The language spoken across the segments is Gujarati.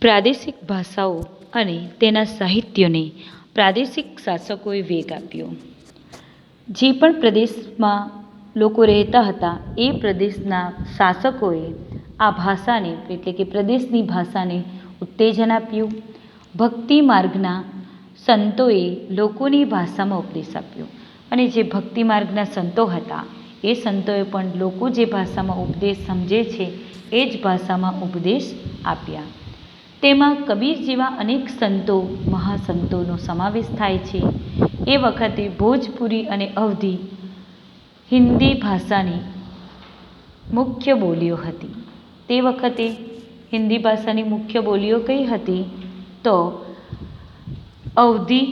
પ્રાદેશિક ભાષાઓ અને તેના સાહિત્યને પ્રાદેશિક શાસકોએ વેગ આપ્યો. જે પણ પ્રદેશમાં લોકો રહેતા હતા એ પ્રદેશના શાસકોએ આ ભાષાને એટલે કે પ્રદેશની ભાષાને ઉત્તેજન આપ્યું. ભક્તિ માર્ગના સંતોએ લોકોની ભાષામાં ઉપદેશ આપ્યો અને જે ભક્તિ માર્ગના સંતો હતા એ સંતોએ પણ લોકો જે ભાષામાં ઉપદેશ સમજે છે એ જ ભાષામાં ઉપદેશ આપ્યા. તેમાં કબીર જેવા અનેક સંતો મહાસંતોનો સમાવેશ થાય છે. એ વખતે ભોજપુરી અને અવધી હિન્દી ભાષાની મુખ્ય બોલીઓ હતી. તે વખતે હિન્દી ભાષાની મુખ્ય બોલીઓ કઈ હતી? તો અવધી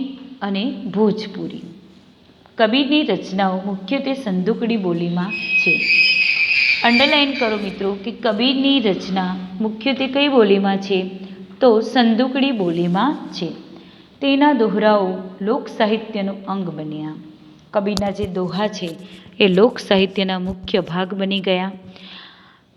અને ભોજપુરી. કબીરની રચનાઓ મુખ્યત્વે સંદુકડી બોલીમાં છે. અંડરલાઈન કરો મિત્રો કે કબીરની રચના મુખ્યત્વે કઈ બોલીમાં છે? તો સંદુકડી બોલીમાં છે. તેના દોહરાઓ લોક સાહિત્યનું અંગ બન્યા. કબીરના જે દોહા છે એ લોક સાહિત્યના મુખ્ય ભાગ બની ગયા.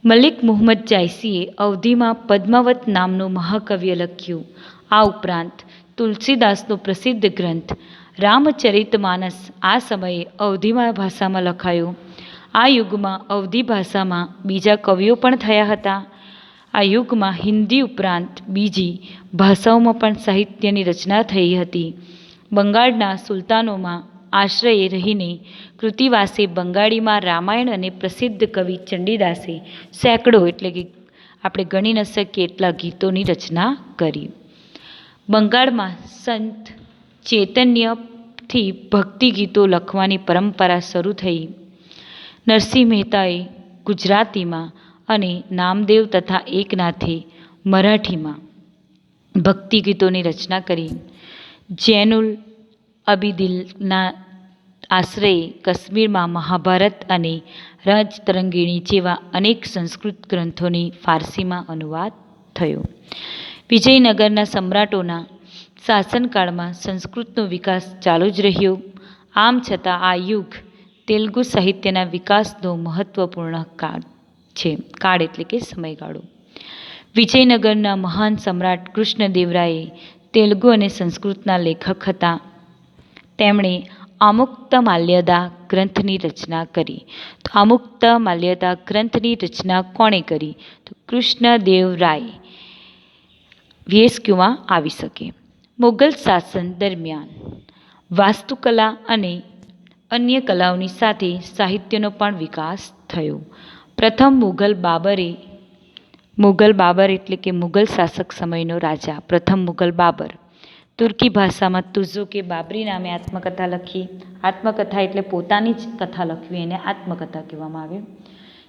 મલિક મુહમ્મદ જાયસીએ અવધીમાં પદ્માવત નામનું મહાકાવ્ય લખ્યું. આ ઉપરાંત તુલસીદાસનો પ્રસિદ્ધ ગ્રંથ રામચરિતમાનસ આ સમયે અવધીમાં ભાષામાં લખાયો. આ યુગમાં અવધી ભાષામાં બીજા કવિઓ પણ થયા હતા. આ યુગમાં હિન્દી ઉપરાંત બીજી ભાષાઓમાં પણ સાહિત્યની રચના થઈ હતી. બંગાળના સુલતાનોમાં આશ્રયે રહીને કૃતિવાસે બંગાળીમાં રામાયણ અને પ્રસિદ્ધ કવિ ચંડીદાસે સેંકડો એટલે કે આપણે ગણી ન શકીએ એટલા ગીતોની રચના કરી. બંગાળમાં સંત ચૈતન્યથી ભક્તિ ગીતો લખવાની પરંપરા શરૂ થઈ. નરસિંહ મહેતાએ ગુજરાતીમાં અને નામદેવ તથા એકનાથે મરાઠીમાં ભક્તિ ગીતોની રચના કરી. જૈનુલ અબિદિલના આશ્રયે કાશ્મીરમાં મહાભારત અને રાજતરંગીણી જેવા અનેક સંસ્કૃત ગ્રંથોની ફારસીમાં અનુવાદ થયો. વિજયનગરના સમ્રાટોના શાસનકાળમાં સંસ્કૃતનો વિકાસ ચાલુ જ રહ્યો. આમ છતાં આ યુગ તેલુગુ સાહિત્યના વિકાસનો મહત્વપૂર્ણ કાળ છે. કાળ એટલે કે સમયગાળો. વિજયનગરના મહાન સમ્રાટ કૃષ્ણદેવરાયે તેલુગુ અને સંસ્કૃતના લેખક હતા. તેમણે આમુક્તમાલ્યદા ગ્રંથની રચના કરી. તો આમુક્તમાલ્યદા ગ્રંથની રચના કોણે કરી? તો કૃષ્ણદેવરાય VSQમાં આવી શકે. મુગલ શાસન દરમિયાન વાસ્તુકલા અને અન્ય કલાઓની સાથે સાહિત્યનો પણ વિકાસ થયો. પ્રથમ મુગલ બાબર એટલે કે મુગલ શાસક સમયનો રાજા પ્રથમ મુગલ બાબર તુર્કી ભાષામાં તુઝુકે બાબરી નામે આત્મકથા લખી. આત્મકથા એટલે પોતાની જ કથા લખવી એને આત્મકથા કહેવામાં આવે.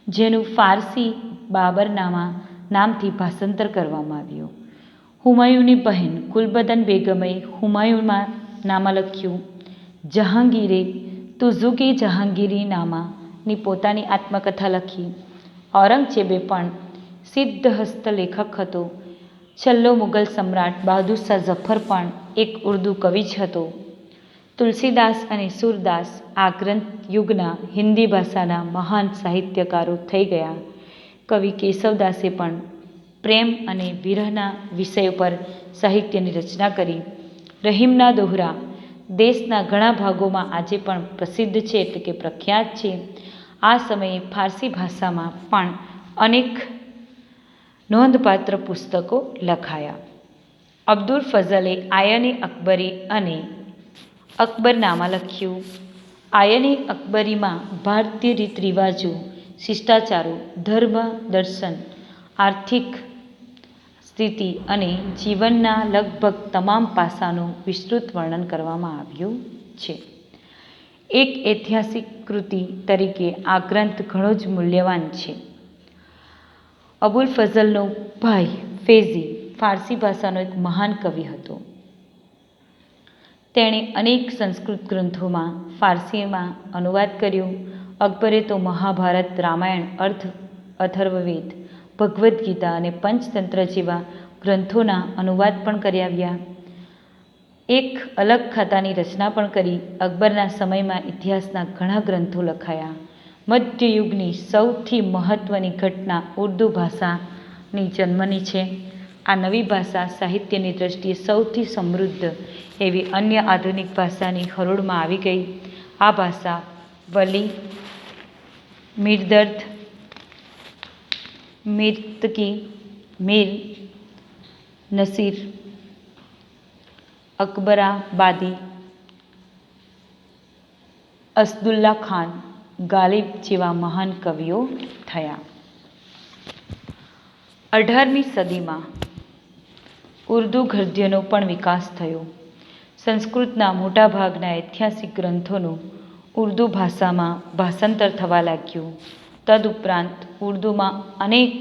જેનું ફારસી બાબરનામા નામથી ભાષાંતર કરવામાં આવ્યું. હુમાયુની બહેન ગુલબદન બેગમે હુમાયુમાં નામા લખ્યું. જહાંગીરે તુઝુકે જહાંગીરી નામાની પોતાની આત્મકથા લખી. ઔરંગઝેબે પણ સિદ્ધહસ્ત લેખક હતો. છેલ્લો મુગલ સમ્રાટ બહાદુર શાહ ઝફર પણ એક ઉર્દુ કવિ જ હતો. તુલસીદાસ અને સૂરદાસ આ ગ્રંથ યુગના હિન્દી ભાષાના મહાન સાહિત્યકારો થઈ ગયા. કવિ કેશવદાસે પણ પ્રેમ અને વિરહના વિષય પર સાહિત્યની રચના કરી. રહીમના દોહરા દેશના ઘણા ભાગોમાં આજે પણ પ્રસિદ્ધ છે એટલે કે પ્રખ્યાત છે. આ સમયે ફારસી ભાષામાં પણ અનેક નોંધપાત્ર પુસ્તકો લખાયા. અબ્દુલ ફઝલે આયને અકબરી અને અકબરનામા લખ્યું. આયને અકબરીમાં ભારતીય રીત રિવાજો, શિષ્ટાચારો, ધર્મ, દર્શન, આર્થિક સ્થિતિ અને જીવનના લગભગ તમામ પાસાનું વિસ્તૃત વર્ણન કરવામાં આવ્યું છે. એક ઐતિહાસિક કૃતિ તરીકે આ ગ્રંથ ઘણો જ મૂલ્યવાન છે. અબુલ ફઝલનો ભાઈ ફૈઝી ફારસી ભાષાનો એક મહાન કવિ હતો. તેણે અનેક સંસ્કૃત ગ્રંથોમાં ફારસીમાં અનુવાદ કર્યો. અકબરે તો મહાભારત, રામાયણ, અથર્વવેદ, ભગવદ્ ગીતા અને પંચતંત્ર જેવા ગ્રંથોના અનુવાદ પણ કર્યા. એક અલગ ખાતાની રચના પણ કરી. અકબરના સમયમાં ઇતિહાસના ઘણા ગ્રંથો લખાયા. મધ્યયુગની સૌથી મહત્ત્વની ઘટના ઉર્દુ ભાષાની જન્મની છે. આ નવી ભાષા સાહિત્યની દ્રષ્ટિએ સૌથી સમૃદ્ધ એવી અન્ય આધુનિક ભાષાની હરોળમાં આવી ગઈ. આ ભાષા વલી, મીરદર્દ, મીરતકી, મીર નસીર, અકબરાબાદી, અસદુલ્લા ખાન ગાલિબ જેવા મહાન કવિઓ થયા. 18મી સદીમાં ઉર્દૂ ગદ્યનો પણ વિકાસ થયો. સંસ્કૃતના મોટાભાગના ઐતિહાસિક ગ્રંથોનું ઉર્દૂ ભાષામાં ભાષાંતર થવા લાગ્યું. તદુપરાંત ઉર્દૂમાં અનેક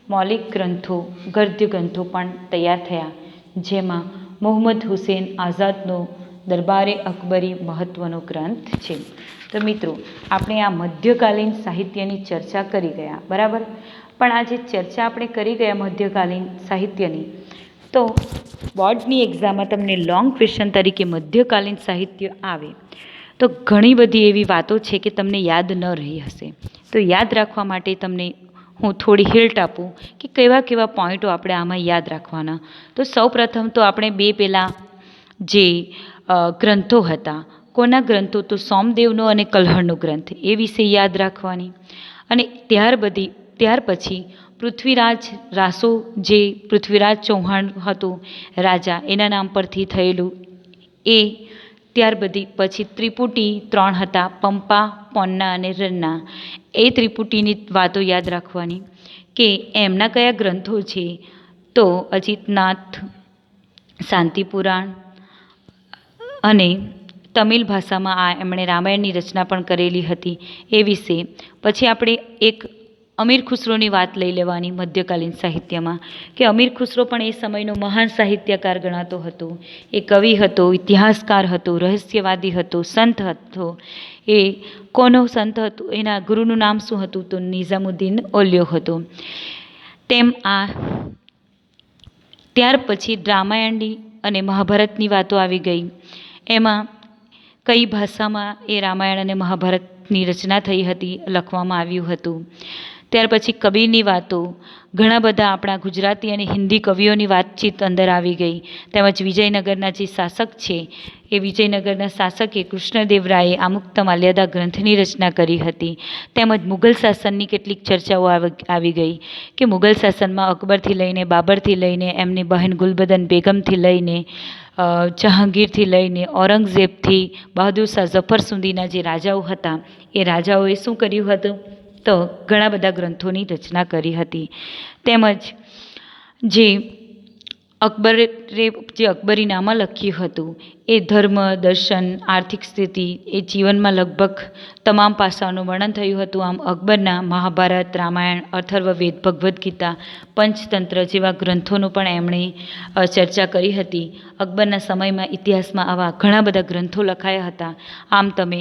મૌલિક ગ્રંથો, ગદ્ય ગ્રંથો પણ તૈયાર થયા, જેમાં મુહમ્મદ હુસૈન આઝાદનો દરબારે અકબરી મહત્ત્વનો ગ્રંથ છે. તો મિત્રો, આપણે આ મધ્યકાલીન સાહિત્યની ચર્ચા કરી ગયા, બરાબર. પણ આ જે ચર્ચા આપણે કરી ગયા મધ્યકાલીન સાહિત્યની, તો બોર્ડની એક્ઝામમાં તમને લોંગ ક્વેશ્ચન તરીકે મધ્યકાલીન સાહિત્ય આવે તો ઘણી બધી એવી વાતો છે કે તમને યાદ ન રહી હશે. તો યાદ રાખવા માટે તમને હું થોડી હિલ્ટ આપું કે કેવા કેવા પોઈન્ટો આપણે આમાં યાદ રાખવાના. તો સૌપ્રથમ તો આપણે પેલા જે ગ્રંથો હતા, કોના ગ્રંથો? તો સોમદેવનો અને કલ્હણનો ગ્રંથ, એ વિશે યાદ રાખવાની. અને ત્યાર પછી પૃથ્વીરાજ રાસો, જે પૃથ્વીરાજ ચૌહાણ હતો રાજા, એના નામ પરથી થયેલું એ. ત્યાર પછી ત્રિપુટી 3 હતા, પંપા, પોન્ના અને રન્ના. એ ત્રિપુટીની વાતો યાદ રાખવાની કે એમના કયા ગ્રંથો છે. તો અજીતનાથ, શાંતિપુરાણ અને તમિલ ભાષામાં એમણે રામાયણની રચના પણ કરેલી હતી, એ વિશે. પછી આપણે એક અમીર ખુસરોની વાત લઈ લેવાની મધ્યકાલીન સાહિત્યમાં, કે અમીર ખુસરો પણ એ સમયનો મહાન સાહિત્યકાર ગણાતો હતો. એ કવિ હતો, ઇતિહાસકાર હતો, રહસ્યવાદી હતો, સંત હતો. એ કોનો સંત હતો? એના ગુરુનું નામ શું હતું? તો નિઝામુદ્દીન ઓલિયો હતો. ત્યાર પછી રામાયણની અને મહાભારતની વાતો આવી ગઈ. એમાં કઈ ભાષામાં એ રામાયણ અને મહાભારતની રચના થઈ હતી, લખવામાં આવ્યું હતું. ત્યાર પછી કબીરની વાતો, ઘણા બધા આપણા ગુજરાતી અને હિન્દી કવિઓની વાતચીત અંદર આવી ગઈ. તેમજ વિજયનગરના જે શાસક છે, એ વિજયનગરના શાસકે કૃષ્ણદેવરાયે આમુક્તમાલ્યદા ગ્રંથની રચના કરી હતી. તેમજ મુઘલ શાસનની કેટલીક ચર્ચાઓ આવી ગઈ કે મુઘલ શાસનમાં અકબરથી લઈને, બાબરથી લઈને, એમની બહેન ગુલબદન બેગમથી લઈને, જહાંગીરથી લઈને, ઔરંગઝેબથી બહાદુર શાહ ઝફર સુધીના જે રાજાઓ હતા, એ રાજાઓએ શું કર્યું હતું? તો ઘણા બધા ગ્રંથોની રચના કરી હતી. તેમજ જે અકબરે જે અકબરીનામા લખ્યું હતું, એ ધર્મ, દર્શન, આર્થિક સ્થિતિ, એ જીવનમાં લગભગ તમામ પાસાઓનું વર્ણન થયું હતું. આમ અકબરના મહાભારત, રામાયણ, અથર્વવેદ, ભગવદ્ ગીતા, પંચતંત્ર જેવા ગ્રંથોનું પણ એમણે ચર્ચા કરી હતી. અકબરના સમયમાં ઇતિહાસમાં આવા ઘણા બધા ગ્રંથો લખાયા હતા. આમ તમે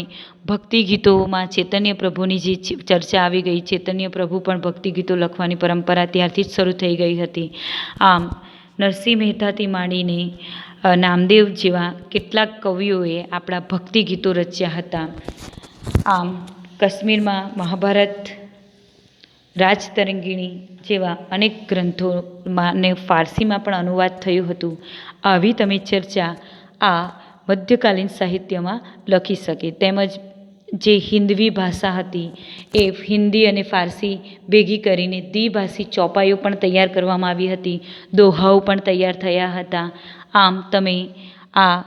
ભક્તિ ગીતોમાં ચૈતન્ય પ્રભુની જે ચર્ચા આવી ગઈ, ચૈતન્ય પ્રભુ પણ ભક્તિ ગીતો લખવાની પરંપરા ત્યારથી જ શરૂ થઈ ગઈ હતી. આમ નરસિંહ મહેતાથી માંડીને નામદેવ જેવા કેટલાક કવિઓએ આપણા ભક્તિ ગીતો રચ્યા હતા. આમ કાશ્મીરમાં મહાભારત, રાજતરંગીણી જેવા અનેક ગ્રંથોમાં ને ફારસીમાં પણ અનુવાદ થયું હતું. આવી તમે ચર્ચા આ મધ્યકાલીન સાહિત્યમાં લખી શકે. તેમજ જે હિન્દવી ભાષા હતી, એ હિન્દી અને ફારસી ભેગી કરીને દ્વિભાષી ચોપાઈઓ પણ તૈયાર કરવામાં આવી હતી. દોહાઓ પણ તૈયાર થયા હતા. આમ તમે આ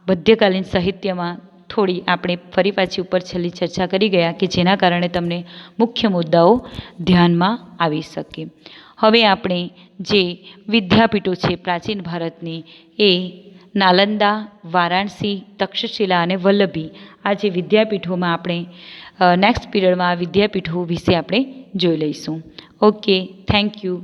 મધ્યકાલીન સાહિત્યમાં થોડી આપણે ફરી પાછી ઉપર છેલ્લી ચર્ચા કરી ગયા કે જેના કારણે તમને મુખ્ય મુદ્દાઓ ધ્યાનમાં આવી શકે. હવે આપણે જે વિદ્યાપીઠો છે પ્રાચીન ભારતની, એ નાલંદા, વારાણસી, તક્ષશિલા અને વલ્લભી, આ જે વિદ્યાપીઠોમાં આપણે નેક્સ્ટ પીરિયડમાં આ વિદ્યાપીઠો વિશે આપણે જોઈ લઈશું. Okay, thank you.